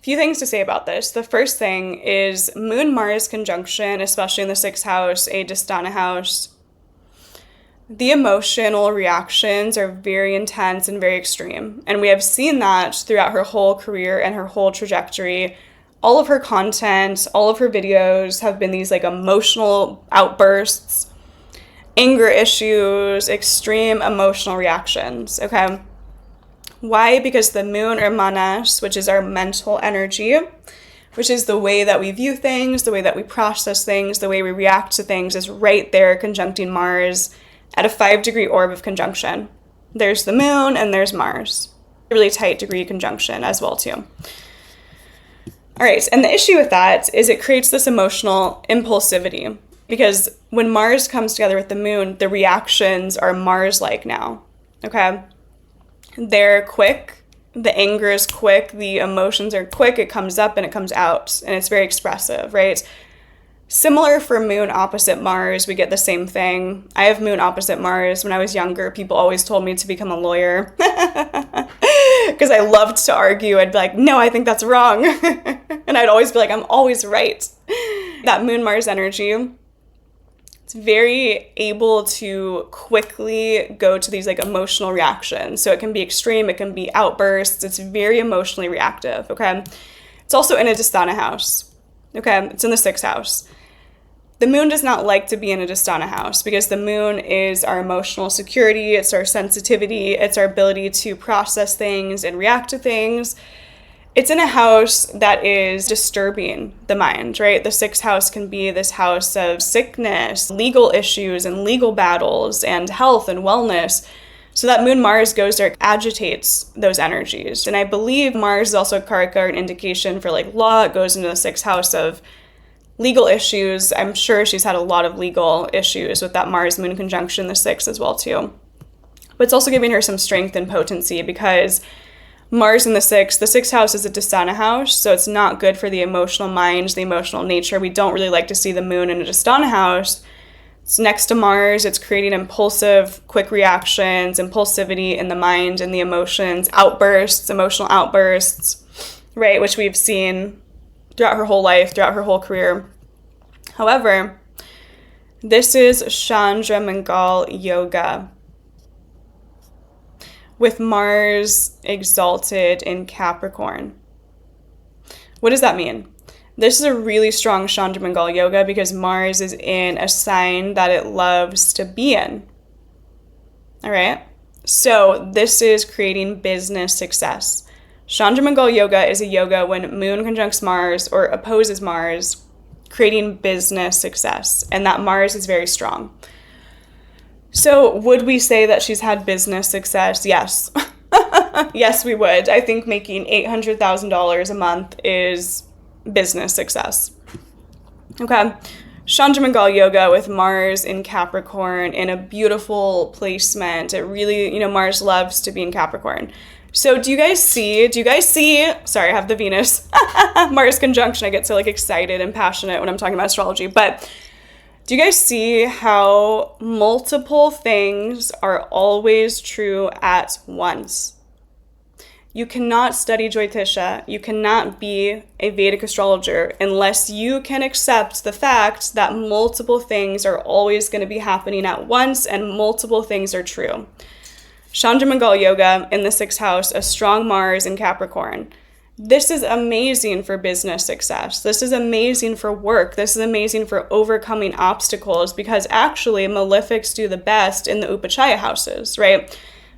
Few things to say about this. The first thing is Moon-Mars conjunction, especially in the 6th house, a Dastana house. The emotional reactions are very intense and very extreme. And we have seen that throughout her whole career and her whole trajectory. All of her content, all of her videos have been these like emotional outbursts, anger issues, extreme emotional reactions, okay? Why? Because the moon, or manas, which is our mental energy, which is the way that we view things, the way that we process things, the way we react to things, is right there conjuncting Mars at a 5-degree orb of conjunction. There's the moon and there's Mars. A really tight degree conjunction as well too. All right, and the issue with that is it creates this emotional impulsivity because when Mars comes together with the moon, the reactions are Mars-like now, okay? They're quick, the anger is quick, the emotions are quick, it comes up and it comes out, and it's very expressive, right? Similar for moon opposite Mars, we get the same thing. I have moon opposite Mars. When I was younger, people always told me to become a lawyer because I loved to argue. I'd be like, no, I think that's wrong. And I'd always be like, I'm always right. That moon-Mars energy, it's very able to quickly go to these like emotional reactions. So it can be extreme, it can be outbursts. It's very emotionally reactive, okay? It's also in a Dastana house, okay? It's in the 6th house. The moon does not like to be in a Dastana house because the moon is our emotional security, it's our sensitivity, it's our ability to process things and react to things. It's in a house that is disturbing the mind, right? The 6th house can be this house of sickness, legal issues and legal battles and health and wellness. So that moon-Mars goes there, agitates those energies. And I believe Mars is also a karaka, or an indication for like law. It goes into the 6th house of legal issues. I'm sure she's had a lot of legal issues with that Mars-Moon conjunction, the 6th as well too. But it's also giving her some strength and potency because Mars in the 6th house is a Dastana house, so it's not good for the emotional mind, the emotional nature. We don't really like to see the moon in a Dastana house. It's next to Mars. It's creating impulsive, quick reactions, impulsivity in the mind and the emotions, outbursts, emotional outbursts, right, which we've seen throughout her whole life, throughout her whole career. However, this is Chandra Mangal Yoga with Mars exalted in Capricorn. What does that mean? This is a really strong Chandra Mangal Yoga because Mars is in a sign that it loves to be in. All right? So this is creating business success. Chandra Mangal Yoga is a yoga when Moon conjuncts Mars or opposes Mars, creating business success. And that Mars is very strong. So would we say that she's had business success? Yes. Yes, we would. I think making $800,000 a month is business success. Okay. Chandra Mangal Yoga with Mars in Capricorn in a beautiful placement. It really, Mars loves to be in Capricorn. So do you guys see, sorry, I have the Venus, Mars conjunction. I get so excited and passionate when I'm talking about astrology, but do you guys see how multiple things are always true at once? You cannot study Jyotisha, you cannot be a Vedic astrologer unless you can accept the fact that multiple things are always going to be happening at once and multiple things are true. Chandra Mangal Yoga in the 6th house, a strong Mars in Capricorn. This is amazing for business success. This is amazing for work. This is amazing for overcoming obstacles, because actually malefics do the best in the Upachaya houses, right?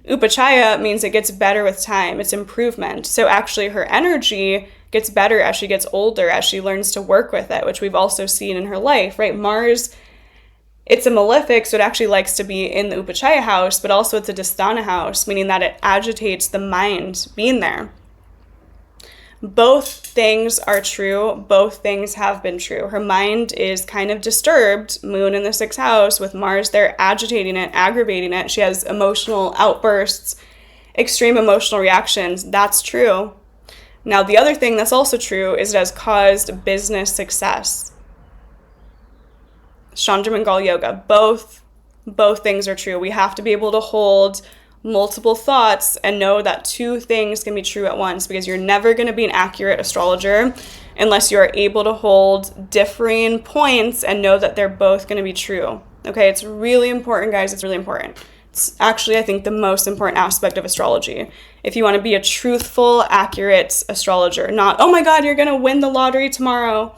Upachaya means it gets better with time. It's improvement. So actually her energy gets better as she gets older, as she learns to work with it, which we've also seen in her life, right? Mars, it's a malefic, so it actually likes to be in the Upachaya house, but also it's a Dhisthana house, meaning that it agitates the mind being there. Both things are true. Both things have been true. Her mind is kind of disturbed, moon in the 6th house, with Mars there agitating it, aggravating it. She has emotional outbursts, extreme emotional reactions. That's true. Now, the other thing that's also true is it has caused business success. Chandramangal Yoga, both things are true. We have to be able to hold multiple thoughts and know that two things can be true at once, because you're never going to be an accurate astrologer unless you are able to hold differing points and know that they're both going to be true. Okay, it's really important, guys. It's really important. It's actually, I think, the most important aspect of astrology. If you want to be a truthful, accurate astrologer, not, oh my God, you're going to win the lottery tomorrow.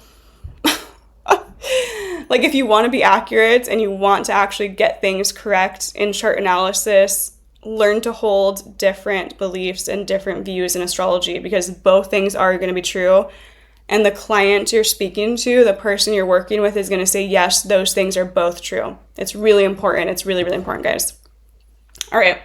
Like, if you want to be accurate and you want to actually get things correct in chart analysis, learn to hold different beliefs and different views in astrology, because both things are going to be true. And the client you're speaking to, the person you're working with, is going to say, yes, those things are both true. It's really important. It's really, really important, guys. All right.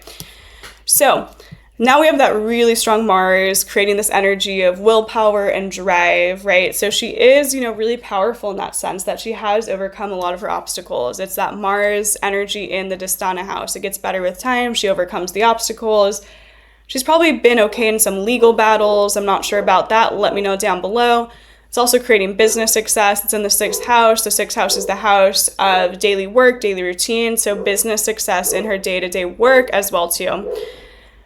So now we have that really strong Mars creating this energy of willpower and drive, right? So she is, really powerful in that sense, that she has overcome a lot of her obstacles. It's that Mars energy in the Dhisthana house. It gets better with time. She overcomes the obstacles. She's probably been okay in some legal battles. I'm not sure about that. Let me know down below. It's also creating business success. It's in the 6th house. The 6th house is the house of daily work, daily routine. So business success in her day-to-day work as well too.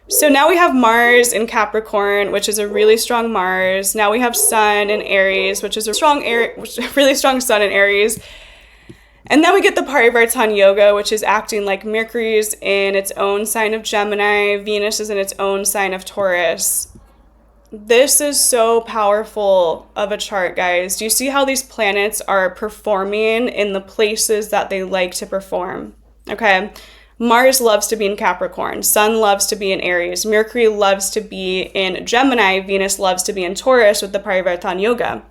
So now we have Mars in Capricorn, which is a really strong Mars. Now we have Sun in Aries, which is a really strong Sun in Aries. And then we get the Parivartan Yoga, which is acting like Mercury's in its own sign of Gemini. Venus is in its own sign of Taurus. This is so powerful of a chart, guys. Do you see how these planets are performing in the places that they like to perform? Okay. Mars loves to be in Capricorn. Sun loves to be in Aries. Mercury loves to be in Gemini. Venus loves to be in Taurus with the Parivartan Yoga.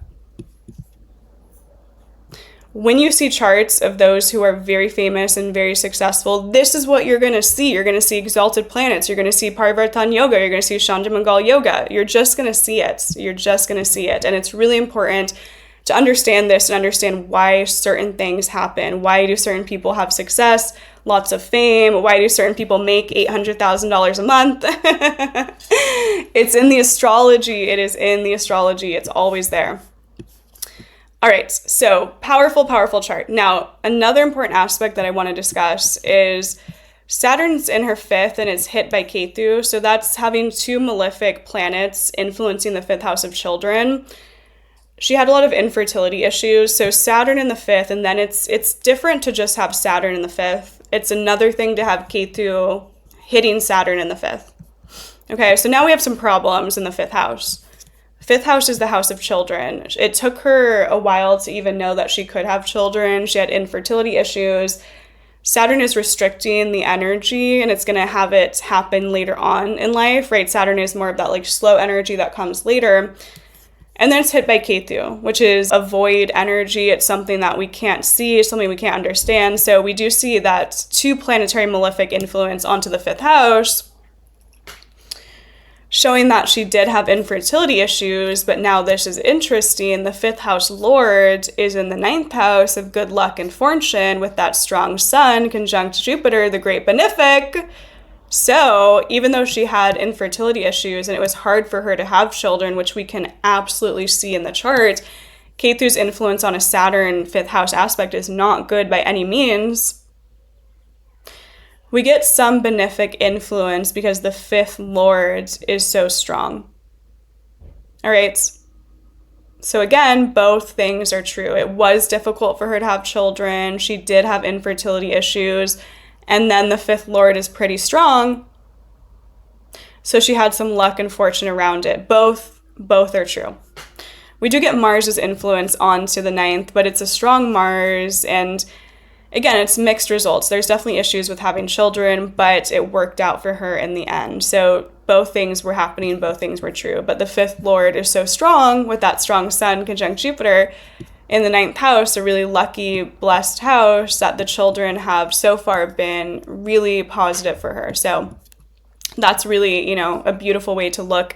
When you see charts of those who are very famous and very successful, this is what you're going to see. You're going to see exalted planets. You're going to see Parivartan Yoga. You're going to see Chandramangal Yoga. You're just going to see it. You're just going to see it. And it's really important to understand this and understand why certain things happen. Why do certain people have success, lots of fame? Why do certain people make $800,000 a month? It's in the astrology. It is in the astrology. It's always there. All right, so powerful, powerful chart. Now, another important aspect that I want to discuss is Saturn's in her 5th and it's hit by Ketu. So that's having two malefic planets influencing the 5th house of children. She had a lot of infertility issues. So Saturn in the 5th, and then it's different to just have Saturn in the 5th. It's another thing to have Ketu hitting Saturn in the 5th. Okay, so now we have some problems in the 5th house. 5th house is the house of children. It took her a while to even know that she could have children. She had infertility issues. Saturn is restricting the energy, and it's going to have it happen later on in life, right? Saturn is more of that like slow energy that comes later. And then it's hit by Ketu, which is a void energy. It's something that we can't see, something we can't understand. So we do see that two planetary malefic influence onto the 5th house, showing that she did have infertility issues. But now this is interesting. The 5th house lord is in the 9th house of good luck and fortune with that strong sun conjunct Jupiter, the great benefic. So even though she had infertility issues and it was hard for her to have children, which we can absolutely see in the chart, Ketu's influence on a Saturn 5th house aspect is not good by any means. We get some benefic influence because the 5th lord is so strong. All right. So again, both things are true. It was difficult for her to have children. She did have infertility issues. And then the 5th lord is pretty strong. So she had some luck and fortune around it. Both both are true. We do get Mars's influence onto the 9th, but it's a strong Mars, and again, it's mixed results. There's definitely issues with having children, but it worked out for her in the end. So both things were happening, both things were true. But the 5th Lord is so strong with that strong Sun conjunct Jupiter in the 9th house, a really lucky, blessed house, that the children have so far been really positive for her. So that's really, a beautiful way to look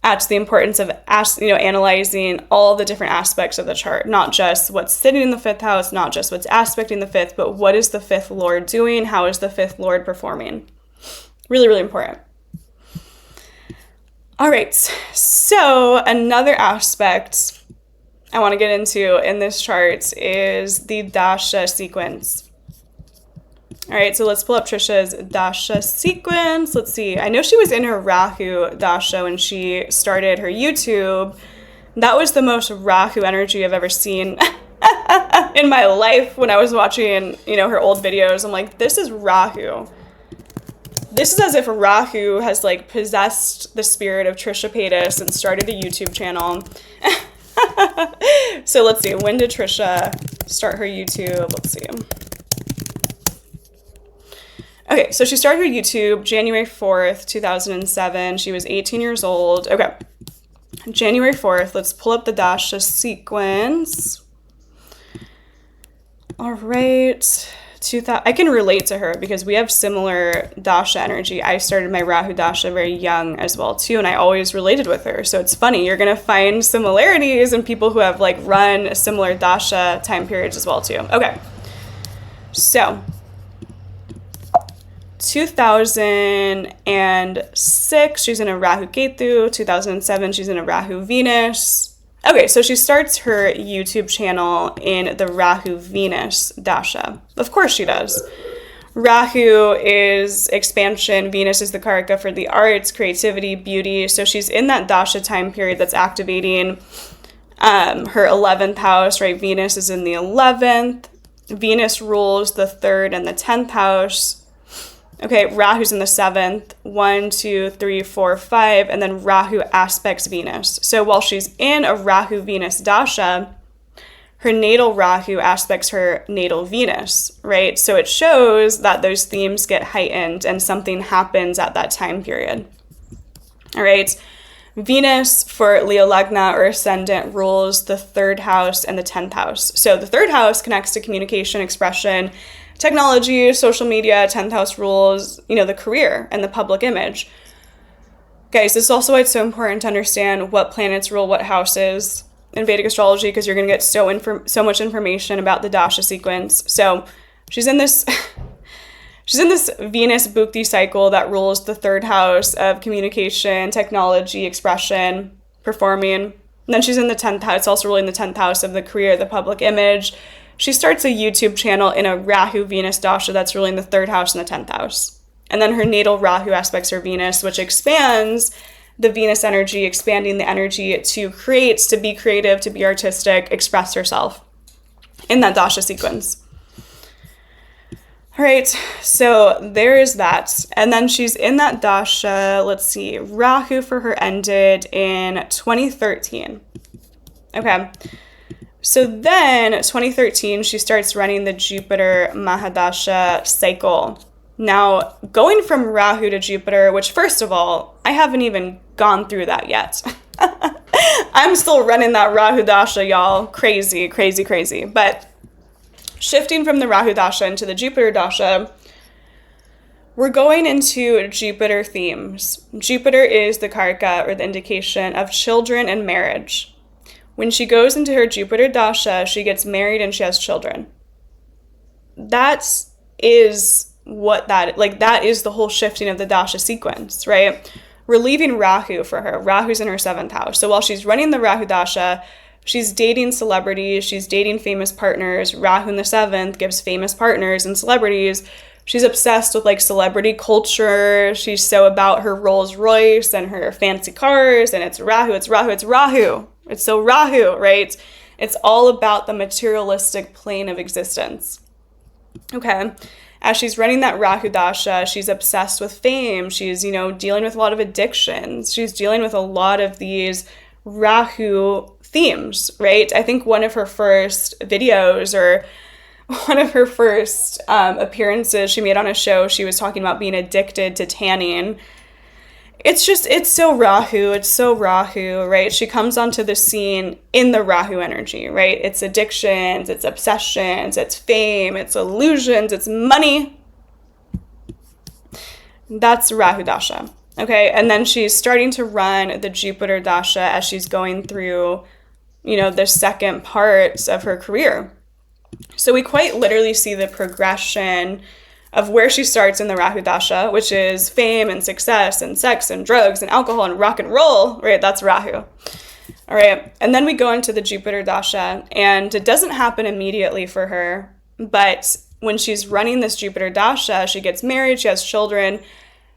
at the importance of, analyzing all the different aspects of the chart, not just what's sitting in the 5th house, not just what's aspecting the 5th, but what is the 5th Lord doing? How is the 5th Lord performing? Really, really important. All right, so another aspect I want to get into in this chart is the Dasha sequence. All right, so let's pull up Trisha's Dasha sequence. Let's see. I know she was in her Rahu Dasha when she started her YouTube. That was the most Rahu energy I've ever seen in my life when I was watching, her old videos. I'm like, this is Rahu. This is as if Rahu has possessed the spirit of Trisha Paytas and started a YouTube channel. So let's see. When did Trisha start her YouTube? Let's see. Okay, so she started her YouTube January 4th, 2007. She was 18 years old. Okay, January 4th. Let's pull up the Dasha sequence. All right. I can relate to her because we have similar Dasha energy. I started my Rahu Dasha very young as well, too, and I always related with her. So it's funny. You're going to find similarities in people who have, run similar Dasha time periods as well, too. Okay, so 2006, she's in a Rahu Ketu. 2007, she's in a Rahu Venus. Okay, so she starts her YouTube channel in the Rahu Venus Dasha. Of course she does. Rahu is expansion. Venus is the Karaka for the arts, creativity, beauty. So she's in that Dasha time period that's activating her 11th house, right? Venus is in the 11th. Venus rules the 3rd and the 10th house. Okay, Rahu's in the 7th, 1, 2, 3, 4, 5, and then Rahu aspects Venus. So while she's in a Rahu Venus Dasha, her natal Rahu aspects her natal Venus, right? So it shows that those themes get heightened and something happens at that time period. All right, Venus for Leo Lagna or Ascendant rules the 3rd house and the 10th house. So the 3rd house connects to communication, expression, technology, social media. 10th house rules, the career and the public image. Guys, this is also why it's so important to understand what planets rule what houses in Vedic astrology, because you're going to get so much information about the Dasha sequence. So she's in this Venus Bhukti cycle that rules the 3rd house of communication, technology, expression, performing. And then she's in the 10th house. It's also ruling the 10th house of the career, the public image. She starts a YouTube channel in a Rahu Venus Dasha that's ruling the 3rd house and the 10th house. And then her natal Rahu aspects her Venus, which expands the Venus energy, expanding the energy to create, to be creative, to be artistic, express herself in that Dasha sequence. All right, so there is that. And then she's in that Dasha, let's see, Rahu for her ended in 2013. Okay. So then, 2013, she starts running the Jupiter Mahadasha cycle. Now, going from Rahu to Jupiter, which first of all, I haven't even gone through that yet. I'm still running that Rahu Dasha, y'all. Crazy, crazy, crazy. But shifting from the Rahu Dasha into the Jupiter Dasha, we're going into Jupiter themes. Jupiter is the Karaka, or the indication of children and marriage. When she goes into her Jupiter Dasha, she gets married and she has children. That is that is the whole shifting of the Dasha sequence, right? We're leaving Rahu for her. Rahu's in her 7th house. So while she's running the Rahu Dasha, she's dating celebrities, she's dating famous partners. Rahu in the 7th gives famous partners and celebrities. She's obsessed with celebrity culture. She's so about her Rolls Royce and her fancy cars, and it's Rahu, it's Rahu, it's Rahu. It's so Rahu, right? It's all about the materialistic plane of existence. Okay. As she's running that Rahu Dasha, she's obsessed with fame. She's, dealing with a lot of addictions. She's dealing with a lot of these Rahu themes, right? I think one of her first videos or one of her first appearances she made on a show, she was talking about being addicted to tanning. It's so Rahu, right? She comes onto the scene in the Rahu energy, right? It's addictions, it's obsessions, it's fame, it's illusions, it's money. That's Rahu Dasha, okay? And then she's starting to run the Jupiter Dasha as she's going through, the second parts of her career. So we quite literally see the progression of where she starts in the Rahu Dasha, which is fame and success and sex and drugs and alcohol and rock and roll, right? That's Rahu. All right. And then we go into the Jupiter Dasha, and it doesn't happen immediately for her, but when she's running this Jupiter Dasha, she gets married, she has children,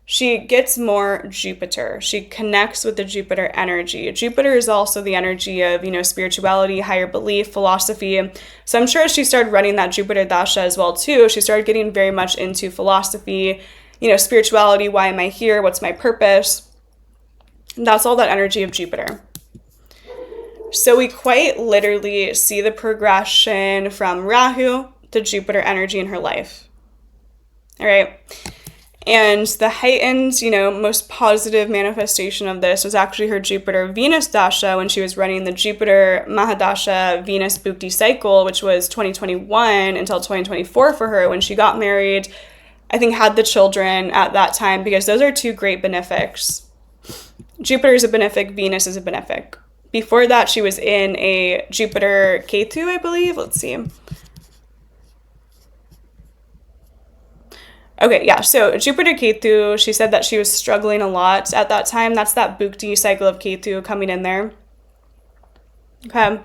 she gets more Jupiter. She connects with the Jupiter energy. Jupiter is also the energy of, spirituality, higher belief, philosophy. So I'm sure as she started running that Jupiter Dasha as well, too, she started getting very much into philosophy, spirituality. Why am I here? What's my purpose? And that's all that energy of Jupiter. So we quite literally see the progression from Rahu to Jupiter energy in her life. All right. And the heightened, most positive manifestation of this was actually her Jupiter-Venus Dasha when she was running the Jupiter Mahadasha Venus Bhukti cycle, which was 2021 until 2024 for her when she got married, I think had the children at that time, because those are two great benefics. Jupiter is a benefic, Venus is a benefic. Before that, she was in a Jupiter Ketu, I believe. Let's see. Okay, yeah, so Jupiter Ketu, she said that she was struggling a lot at that time. That's that Bhukti cycle of Ketu coming in there. Okay,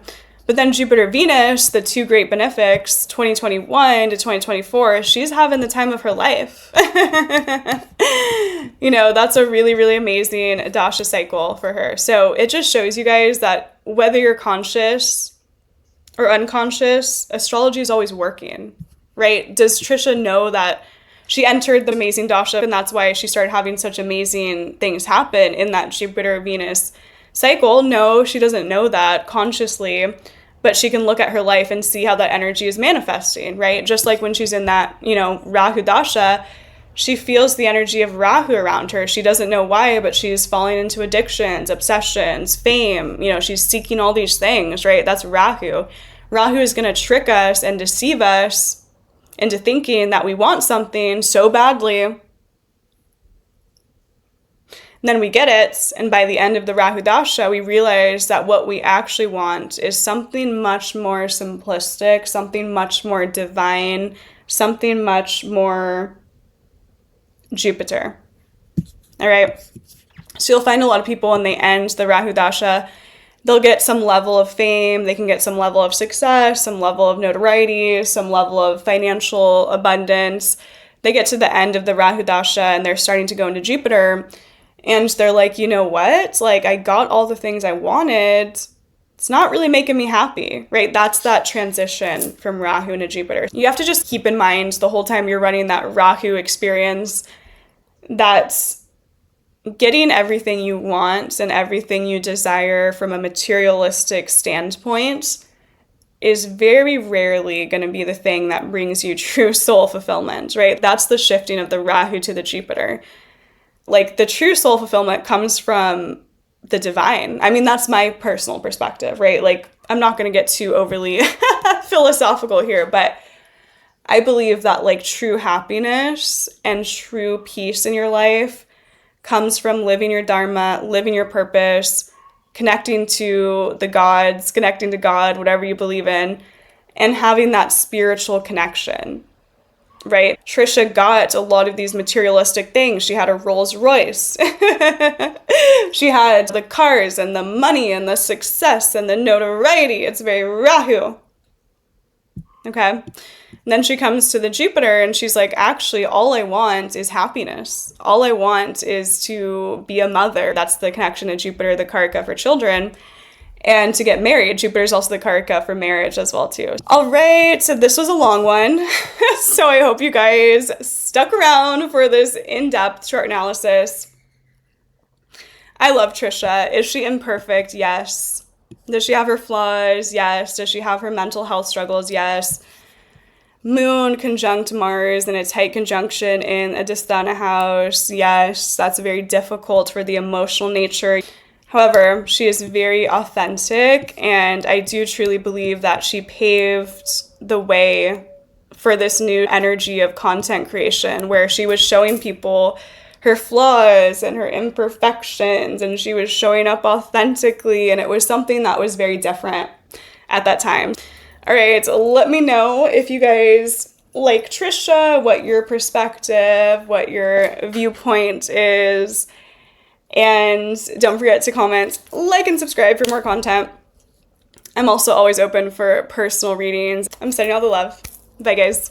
but then Jupiter Venus, the two great benefics, 2021 to 2024, she's having the time of her life. That's a really, really amazing Dasha cycle for her. So it just shows you guys that whether you're conscious or unconscious, astrology is always working, right? Does Trisha know that she entered the amazing Dasha, and that's why she started having such amazing things happen in that Jupiter-Venus cycle? No, she doesn't know that consciously, but she can look at her life and see how that energy is manifesting, right? Just like when she's in that, Rahu Dasha, she feels the energy of Rahu around her. She doesn't know why, but she's falling into addictions, obsessions, fame. She's seeking all these things, right? That's Rahu. Rahu is going to trick us and deceive us into thinking that we want something so badly. And then we get it, and by the end of the Rahu Dasha, we realize that what we actually want is something much more simplistic, something much more divine, something much more Jupiter. All right? So you'll find a lot of people when they end the Rahu Dasha, they'll get some level of fame, they can get some level of success, some level of notoriety, some level of financial abundance. They get to the end of the Rahu Dasha and they're starting to go into Jupiter, and they're like, you know what? Like, I got all the things I wanted. It's not really making me happy, right? That's that transition from Rahu into Jupiter. You have to just keep in mind the whole time you're running that Rahu experience that getting everything you want and everything you desire from a materialistic standpoint is very rarely going to be the thing that brings you true soul fulfillment, right? That's the shifting of the Rahu to the Jupiter. Like, the true soul fulfillment comes from the divine. I mean, that's my personal perspective, right? Like, I'm not going to get too overly philosophical here, but I believe that, like, true happiness and true peace in your life comes from living your dharma, living your purpose, connecting to the gods, connecting to God, whatever you believe in, and having that spiritual connection, right? Trisha got a lot of these materialistic things. She had a Rolls Royce. She had the cars and the money and the success and the notoriety. It's very Rahu. Okay? And then she comes to the Jupiter and she's like, actually, all I want is happiness. All I want is to be a mother. That's the connection to Jupiter, the Karaka for children. And to get married. Jupiter is also the Karaka for marriage as well, too. All right, so this was a long one. So I hope you guys stuck around for this in-depth chart analysis. I love Trisha. Is she imperfect? Yes. Does she have her flaws? Yes. Does she have her mental health struggles? Yes. Moon conjunct Mars in a tight conjunction in a Dhisthana house. Yes, that's very difficult for the emotional nature. However, she is very authentic, and I do truly believe that she paved the way for this new energy of content creation, where she was showing people her flaws and her imperfections, and she was showing up authentically, and it was something that was very different at that time. All right, let me know if you guys like Trisha, what your perspective, what your viewpoint is, and don't forget to comment, like, and subscribe for more content. I'm also always open for personal readings. I'm sending all the love. Bye, guys.